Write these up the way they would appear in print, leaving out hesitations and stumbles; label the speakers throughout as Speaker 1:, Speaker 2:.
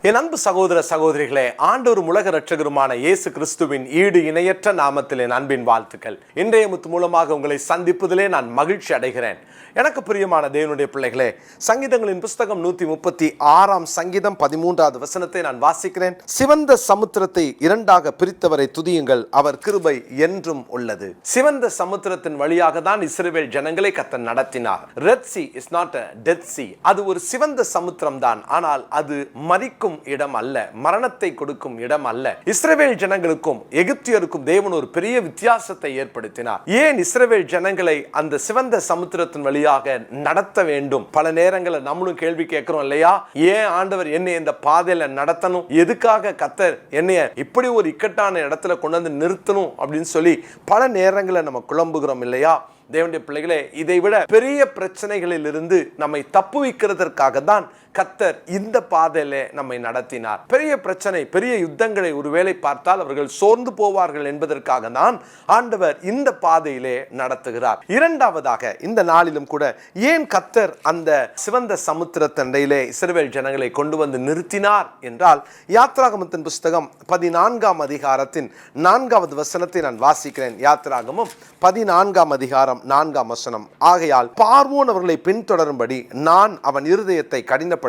Speaker 1: என் அன்பு சகோதர சகோதரிகளே, ஆண்டவரும் உலக இரட்சகருமான இயேசு கிறிஸ்துவின் ஈடு இணையற்ற நாமத்தில் என் அன்பின் வாழ்த்துக்கள். இன்றைய முத்து மூலமாக உங்களை சந்திப்பதிலே நான் மகிழ்ச்சி அடைகிறேன். எனக்கு பிரியமான தேவனுடைய பிள்ளைகளே, சங்கீதங்களின் புஸ்தகம் 136 சங்கீதம் 13வது வசனத்தை நான் வாசிக்கிறேன். சிவந்த சமுத்திரத்தை இரண்டாக பிரித்தவரை துதியுங்கள், அவர் கிருபை என்றும் உள்ளது. சிவந்த சமுத்திரத்தின் வழியாக தான் இஸ்ரவேல் ஜனங்களை கர்த்தர் நடத்தினார். Red C is not a death C. அது ஒரு சிவந்த சமுத்திரம் தான், ஆனால் அது மரிக்கும் இடம் அல்ல, மரணத்தை கொடுக்கும் இடம் அல்ல. இஸ்ரவேல் ஜனங்களுக்கும் எகிப்தியருக்கும் தேவன் ஒரு பெரிய வித்தியாசத்தை ஏற்படுத்தினார். ஏன் இஸ்ரவேல் ஜனங்களை அந்த சிவந்த சமுத்திரத்தின் வழியாக நடத்த வேண்டும்? பல நேரங்களில் நம்மளும் கேள்வி கேட்கிறோம் இல்லையா? ஏன் ஆண்டவர் என்னை இந்த பாதையில நடத்தணும்? எதுக்காக கர்த்தர் என்னைய இப்படி ஒரு இக்கட்டான இடத்துல கொண்டு வந்து நிறுத்தணும் அப்படின்னு சொல்லி பல நேரங்களில் நம்ம குழம்புகிறோம் இல்லையா? தேவனுடைய பிள்ளைகளே, இதை விட பெரிய பிரச்சனைகளில் இருந்து நம்மை தப்புவிக்கிறதற்காக தான் கர்த்தர் இந்த பாதையில நம்மை நடத்தினார். பெரிய பிரச்சனை, பெரிய யுத்தங்களை ஒருவேளை பார்த்தால் அவர்கள் சோர்ந்து போவார்கள் என்பதற்காக தான் ஆண்டவர் இந்த பாதையிலே நடத்துகிறார். இரண்டாவதாக, இந்த நாளிலும் கூட ஏன் கர்த்தர் அந்த சிவந்த சமுத்திரத்தண்டையிலே இஸ்ரவேல் ஜனங்களை கொண்டு வந்து நிறுத்தினார் என்றால், யாத்ராகமத்தின் புஸ்தகம் 14ஆம் அதிகாரத்தின் 4வது வசனத்தை நான் வாசிக்கிறேன். யாத்ராகமம் 14ஆம் அதிகாரம் 4ஆம் வசனம். ஆகையால் பார்வோன் அவர்களை பின்தொடரும்படி நான் அவன் இருதயத்தை கடினப்படுத்தி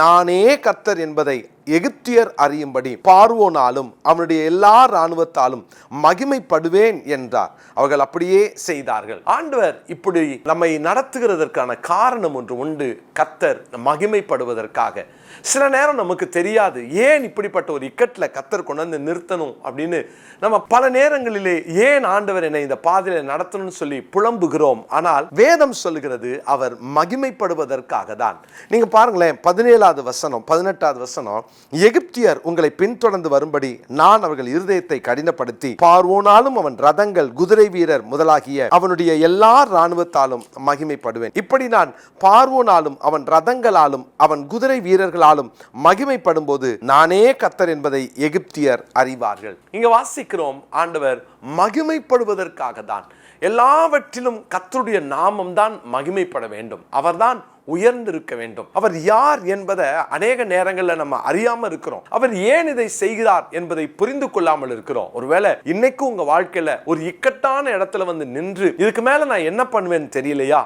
Speaker 1: நானே கர்த்தர் என்பதை எகிப்தியர் அறியும்படி பார்வோனாலும் அவனுடைய எல்லா இராணுவத்தாலும் மகிமைப்படுவேன் என்றார். அவர்கள் அப்படியே செய்தார்கள். ஆண்டவர் இப்படி நம்மை நடத்துகிறதற்கான காரணம் ஒன்று உண்டு. கர்த்தர் மகிமைப்படுவதற்காக. சில நேரம் நமக்கு தெரியாது ஏன் இப்படிப்பட்ட ஒரு இக்கட்ல கர்த்தர் கொண்டு வந்து நிறுத்தணும் அப்படின்னு. நம்ம பல நேரங்களிலே ஏன் ஆண்டவர் என்னை இந்த பாதையில நடத்தணும்னு சொல்லி புலம்புகிறோம். ஆனால் வேதம் சொல்லுகிறது அவர் மகிமைப்படுவதற்காக தான். நீங்க பாருங்களேன், 17வது வசனம் 18வது வசனம், எகிப்தியர் உங்களை பின்தொடர்ந்து வரும்படி நான் அவர்கள் இருதயத்தை கடினப்படுத்தி பார்வோனாலும் அவன் ரதங்கள் குதிரை வீரர் முதலாகிய அவனுடைய எல்லா இராணுவத்தாலும் மகிமைப்படுவேன். இப்படி நான் பார்வோனாலும் அவன் ரதங்களாலும் அவன் குதிரை வீரர்களாலும் மகிமைப்படும் போது நானே கர்த்தர் என்பதை எகிப்தியர் அறிவார்கள். இங்க வாசிக்கிறோம், ஆண்டவர் மகிமைப்படுவதற்காக தான். எல்லாவற்றிலும் கர்த்தருடைய நாமம் தான் மகிமைப்பட வேண்டும். அவர்தான் உயர்ந்திருக்க வேண்டும். அவர் யார் என்பதை அநேக நேரங்களில் நம்ம அறியாம இருக்கிறோம். அவர் ஏன் இதை செய்கிறார் என்பதை புரிந்து கொள்ளாமல் இருக்கிறோம். ஒருவேளை இன்னைக்கும் உங்க வாழ்க்கையில ஒரு இக்கட்டான இடத்துல வந்து நின்று இதுக்கு மேல நான் என்ன பண்ணுவேன்னு தெரியலையா,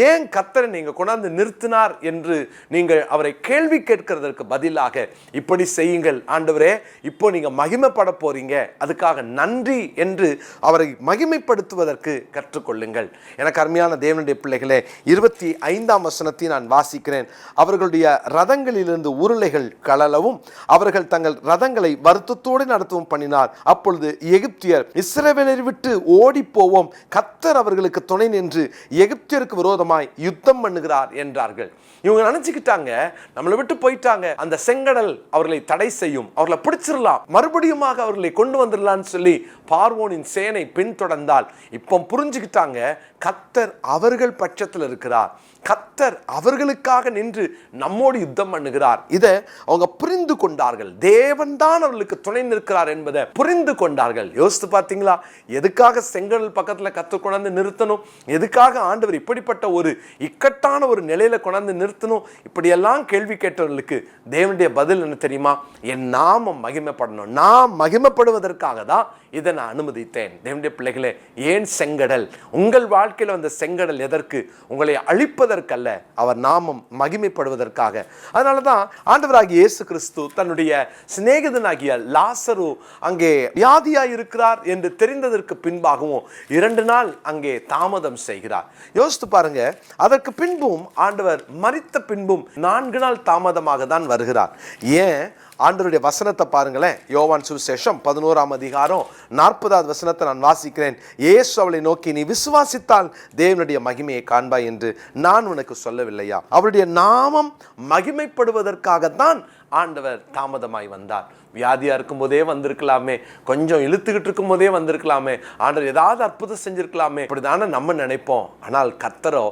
Speaker 1: ஏன் கர்த்தரை நீங்க கொண்டாந்து நிறுத்தினார் என்று நீங்கள் அவரை கேள்வி கேட்கிறதற்கு பதிலாக இப்படி செய்யுங்கள், ஆண்டவரே இப்போ நீங்க மகிமைப்பட போறீங்க, அதுக்காக நன்றி என்று அவரை மகிமைப்படுத்துவதற்கு கற்றுக்கொள்ளுங்கள். எனக்கு அருமையான தேவனுடைய பிள்ளைகளே, 25ஆம் வசனத்தை நான் வாசிக்கிறேன். அவர்களுடைய ரதங்களிலிருந்து உருளைகள் கழலவும் அவர்கள் தங்கள் ரதங்களை வருத்தத்தோடு நடத்தவும் பண்ணினார். அப்பொழுது எகிப்தியர் இஸ்ரவேலை விட்டு ஓடி போவோம், கர்த்தர் அவர்களுக்கு துணை நின்று எகிப்தியருக்கு விரோதமாய் யுத்தம் பண்ணுகிறார் என்றார்கள். இவங்க நினைச்சுக்கிட்டாங்க நம்மளை விட்டு போயிட்டாங்க, அந்த செங்கடல் அவர்களை தடை செய்யும், அவர்களை பிடிச்சிடலாம், மறுபடியும் அவர்களை கொண்டு வந்துடலான்னு சொல்லி பார்வோனின் சேனை பின்தொடர்ந்தால் இப்போ புரிஞ்சுக்கிட்டாங்க கர்த்தர் அவர்கள் பட்சத்தில் இருக்கிறார், கர்த்தர் அவர்களுக்காக நின்று நம்மோடு யுத்தம் பண்ணுகிறார். இதை அவங்க புரிந்து கொண்டார்கள். தேவன் தான் அவர்களுக்கு துணை நிற்கிறார் என்பதை புரிந்து கொண்டார்கள். யோசித்து பார்த்தீங்களா, எதுக்காக செங்கடல் பக்கத்தில் கர்த்தர் கொண்டாந்து நிறுத்தணும்? எதுக்காக ஆண்டவர் இப்படிப்பட்ட ஒரு இக்கட்டான ஒரு நிலையில கொண்டாந்து நிறுத்தணும்? இப்படியெல்லாம் கேள்வி கேட்டவர்களுக்கு தேவனுடைய பதில் என்ன தெரியுமா? என் நாமம் மகிமைப்படணும், நான் மகிமைப்படுவதற்காக தான் இதை நான் அனுமதித்தேன். தேவனுடைய பிள்ளைகளே, ஏன் செங்கடல்? உங்கள் வாழ்க்கையில் வந்த செங்கடல் எதற்கு? உங்களை அழிப்பதற்கல்ல, அவர் நாமம் மகிமைப்படுவதற்காக. அதனால தான் ஆண்டவராகிய இயேசு கிறிஸ்து தன்னுடைய சிநேகிதனாகிய லாசரு அங்கே வியாதியாய் இருக்கிறார் என்று தெரிந்ததற்கு பின்பாகவும் 2 நாள் அங்கே தாமதம் செய்கிறார். யோசித்து பாருங்க, அதற்கு பின்பும் ஆண்டவர் மரித்த பின்பும் 4 நாள் தாமதமாக தான் வருகிறார். ஏன்? ஆண்டவருடைய வசனத்தை பாருங்களேன். யோவான் சுவிசேஷம் 11ஆம் அதிகாரம் 40வது வசனத்தை நான் வாசிக்கிறேன். இயேசு அவளை நோக்கி, நீ விசுவாசித்தால் தேவனுடைய மகிமையை காண்பாய் என்று நான் உனக்கு சொல்லவில்லையா? அவருடைய நாமம் மகிமைப்படுவதற்காகத்தான் ஆண்டவர் தாமதமாய் வந்தார். வியாதியா இருக்கும் போதே வந்திருக்கலாமே, கொஞ்சம் இழுத்துக்கிட்டு இருக்கும் போதே வந்திருக்கலாமே, ஆண்டவர் ஏதாவது அற்புதம் செஞ்சிருக்கலாமே, இப்படிதானே நம்ம நினைப்போம். ஆனால் கர்த்தரோ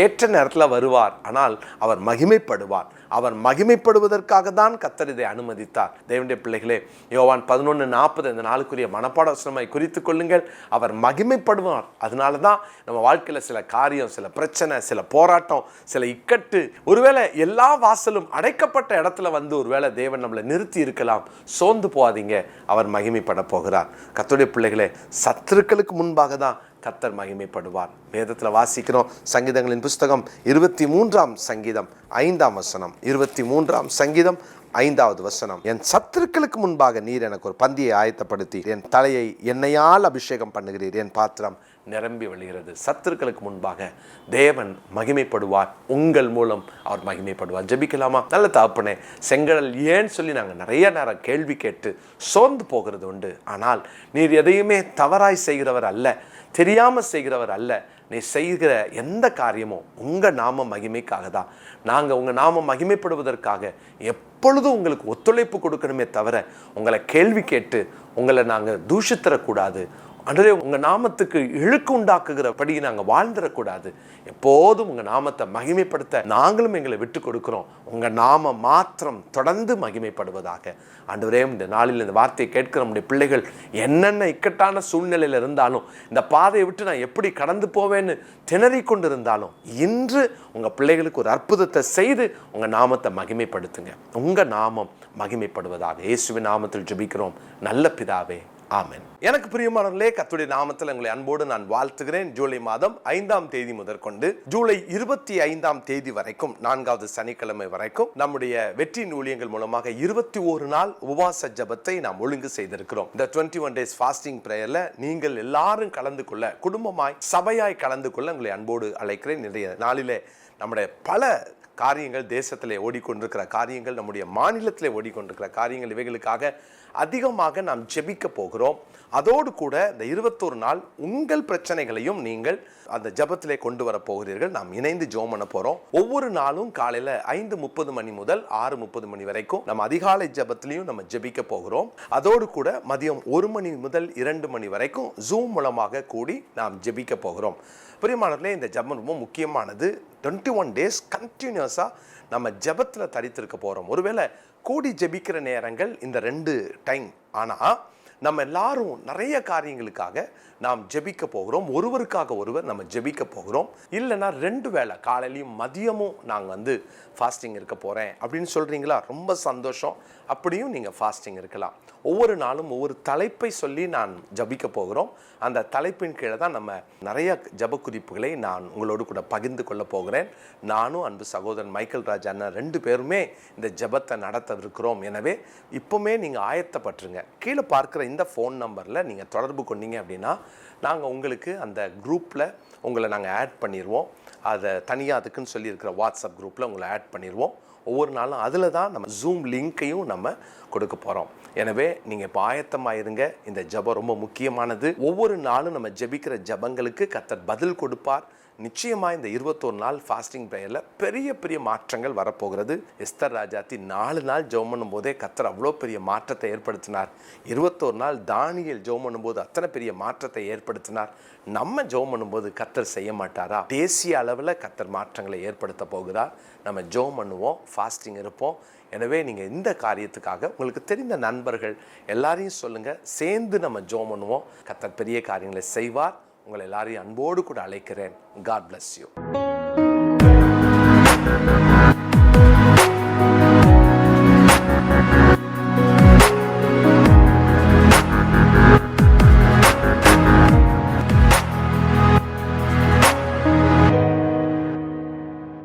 Speaker 1: ஏற்ற நேரத்தில் வருவார், ஆனால் அவர் மகிமைப்படுவார். அவர் மகிமைப்படுவதற்காக தான் கர்த்தர் இதை அனுமதித்தார். தேவனுடைய பிள்ளைகளே, யோவான் 11:40 இந்த நாளுக்குரிய மனப்பாட வசனமாய் குறித்துக் கொள்ளுங்கள். அவர் மகிமைப்படுவார். அதனால தான் நம்ம வாழ்க்கையில் சில காரியம், சில பிரச்சனை, சில போராட்டம், சில இக்கட்டு, ஒருவேளை எல்லா வாசலும் அடைக்கப்பட்ட இடத்துல வந்து ஒருவேளை தேவன் நம்மளை நிறுத்தி இருக்கலாம். சோர்ந்து போகாதீங்க, அவர் மகிமைப்பட போகிறார். கர்த்தருடைய பிள்ளைகளே, சத்துருக்களுக்கு முன்பாக தான் கர்த்தர் மகிமைப்படுவார். வேதத்தில் வாசிக்கிறோம், சங்கீதங்களின் புஸ்தகம் 23ஆம் சங்கீதம் 5ஆம் வசனம். 23ஆம் சங்கீதம் 5வது வசனம். என் சத்துருக்களுக்கு முன்பாக நீர் எனக்கு ஒரு பந்தியை ஆயத்தப்படுத்தி என் தலையை எண்ணெயால் அபிஷேகம் பண்ணுகிறீர், என் பாத்திரம் நிரம்பி வழிகிறது. சத்துருக்களுக்கு முன்பாக தேவன் மகிமைப்படுவார். உங்கள் மூலம் அவர் மகிமைப்படுவார். ஜெபிக்கலாமா? நல்ல தகப்பனே, செங்கடல் ஏன்னு சொல்லி நாங்கள் நிறைய நேரம் கேள்வி கேட்டு சோர்ந்து போகிறது உண்டு. ஆனால் நீர் எதையுமே தவறாய் செய்கிறவர் அல்ல, தெரியாமல் செய்கிறவர் அல்ல. நீ செய்கிற எந்த காரியமும் உங்கள் நாம மகிமைக்காக தான். நாங்கள் உங்கள் நாம மகிமைப்படுவதற்காக எப்பொழுதும் உங்களுக்கு ஒத்துழைப்பு கொடுக்கணுமே தவிர உங்களை கேள்வி கேட்டு உங்களை நாங்கள் தூஷித்தரக்கூடாது. அன்றே உங்கள் நாமத்துக்கு இழுக்கு உண்டாக்குகிறபடி நாங்கள் வாழ்ந்துடக்கூடாது. எப்போதும் உங்கள் நாமத்தை மகிமைப்படுத்த நாங்களும் எங்களை விட்டு கொடுக்குறோம். உங்கள் நாம மாத்திரம் தொடர்ந்து மகிமைப்படுவதாக. ஆண்டவரே, இந்த நாளில் இந்த வார்த்தையை கேட்கிற நம்முடைய பிள்ளைகள் என்னென்ன இக்கட்டான சூழ்நிலையில் இருந்தாலும், இந்த பாதையை விட்டு நான் எப்படி கடந்து போவேன்னு திணறி கொண்டு இருந்தாலும், இன்று உங்கள் பிள்ளைகளுக்கு ஒரு அற்புதத்தை செய்து உங்கள் நாமத்தை மகிமைப்படுத்துங்க. உங்கள் நாமம் மகிமைப்படுவதாக. இயேசுவின் நாமத்தில் ஜெபிக்கிறோம் நல்ல பிதாவே, ஆமென். எனக்கு பிரியமானவர்களே, கர்த்தருடைய நாமத்தில் உங்களை அன்போடு நான் வாழ்த்துகிறேன். ஜூலை மாதம் 5ஆம் தேதி முதற்கொண்டு ஜூலை 25ஆம் தேதி வரைக்கும், 4வது சனிக்கிழமை வரைக்கும் நம்முடைய வெற்றியின் ஊழியங்கள் மூலமாக 21 நாள் உபவாச ஜெபத்தை நாம் ஒழுங்கு செய்திருக்கிறோம். இந்த 21 days ஃபாஸ்டிங் பிரேயர்ல நீங்கள் எல்லாரும் கலந்து கொள்ள, குடும்பமாய் சபையாய் கலந்து கொள்ள உங்களை அன்போடு அழைக்கிறேன். இன்றைய நாளிலே நம்முடைய பல காரியங்கள், தேசத்திலே ஓடிக்கொண்டிருக்கிற காரியங்கள், நம்முடைய மாநிலத்திலே ஓடிக்கொண்டிருக்கிற காரியங்கள், இவைகளுக்காக அதிகமாக நாம் ஜெபிக்க போகிறோம். அதோடு கூட இந்த 21 நாள் உங்கள் பிரச்சனைகளையும் நீங்கள் அந்த ஜெபத்திலே கொண்டு வர போகிறீர்கள். நாம் இணைந்து ஜெபம் பண்ண போறோம். ஒவ்வொரு நாளும் காலையில 5:30 மணி முதல் 6:30 மணி வரைக்கும் நம்ம அதிகாலை ஜெபத்திலையும் நம்ம ஜெபிக்க போகிறோம். அதோடு கூட மதியம் 1 மணி முதல் 2 மணி வரைக்கும் ஜூம் மூலமாக கூடி நாம் ஜெபிக்க போகிறோம். பிரியமானவர்களே, இந்த ஜெபம் ரொம்ப முக்கியமானது. 21 days கண்டினியூஸாக நம்ம ஜெபத்தில் தரித்திருக்க போகிறோம். ஒருவேளை கூடி ஜெபிக்கிற நேரங்கள் இந்த 2 டைம். ஆனால் நம்ம எல்லாரும் நிறைய காரியங்களுக்காக நாம் ஜெபிக்க போகிறோம். ஒருவருக்காக ஒருவர் நம்ம ஜெபிக்க போகிறோம். இல்லைன்னா 2 வேளை காலையிலையும் மதியமும் நாங்கள் ஃபாஸ்டிங் இருக்க போகிறேன் அப்படின்னு சொல்கிறீங்களா? ரொம்ப சந்தோஷம். அப்படியும் நீங்கள் ஃபாஸ்டிங் இருக்கலாம். ஒவ்வொரு நாளும் ஒவ்வொரு தலைப்பை சொல்லி நான் ஜபிக்க போகிறோம். அந்த தலைப்பின் கீழே தான் நம்ம நிறைய ஜப குறிப்புகளை நான் உங்களோடு கூட பகிர்ந்து கொள்ள போகிறேன். நானும் அன்பு சகோதரன் மைக்கேல் ராஜ் அண்ணா 2 பேருமே இந்த ஜபத்தை நடத்தவிருக்கிறோம். எனவே இப்போவுமே நீங்கள் ஆயத்தப்பட்டுருங்க. கீழே பார்க்குற இந்த ஃபோன் நம்பரில் நீங்கள் தொடர்பு கொண்டீங்க அப்படின்னா நாங்கள் உங்களுக்கு அந்த குரூப்பில் உங்களை நாங்கள் ஆட் பண்ணிடுவோம். அதை தனியாக அதுக்குன்னு சொல்லியிருக்கிற வாட்ஸ்அப் குரூப்பில் உங்களை ஆட் பண்ணிடுவோம். ஒவ்வொரு நாளும் அதில் தான் நம்ம ஜூம் லிங்க்கையும் நம்ம கொடுக்க போகிறோம். எனவே நீங்கள் இப்போ ஆயத்தமாக இருங்க. இந்த ஜெபம் ரொம்ப முக்கியமானது. ஒவ்வொரு நாளும் நம்ம ஜெபிக்கிற ஜெபங்களுக்கு கர்த்தர் பதில் கொடுப்பார். நிச்சயமாக இந்த 21 நாள் ஃபாஸ்டிங் ப்ரேயரில் பெரிய பெரிய மாற்றங்கள் வரப்போகிறது. எஸ்தர் ராஜாத்தி 4 நாள் ஜெபம் பண்ணும் போதே கர்த்தர் அவ்வளோ பெரிய மாற்றத்தை ஏற்படுத்தினார். 21 நாள் தானியேல் ஜெபம் பண்ணும்போது அத்தனை பெரிய மாற்றத்தை ஏற்படுத்தினார். நம்ம ஜெபம் பண்ணும்போது கர்த்தர் செய்ய மாட்டாரா? தேசிய அளவில் கர்த்தர் மாற்றங்களை ஏற்படுத்த போகிறார். நம்ம ஜெபம் பண்ணுவோம், ஃபாஸ்டிங் இருப்போம். எனவே நீங்கள் இந்த காரியத்துக்காக உங்களுக்கு தெரிந்த நண்பர்கள் எல்லாரையும் சொல்லுங்கள். சேர்ந்து நம்ம ஜெபம் பண்ணுவோம். கர்த்தர் பெரிய காரியங்களை செய்வார். உங்களை எல்லாரையும் அன்போடு கூட அழைக்கிறேன். God bless you.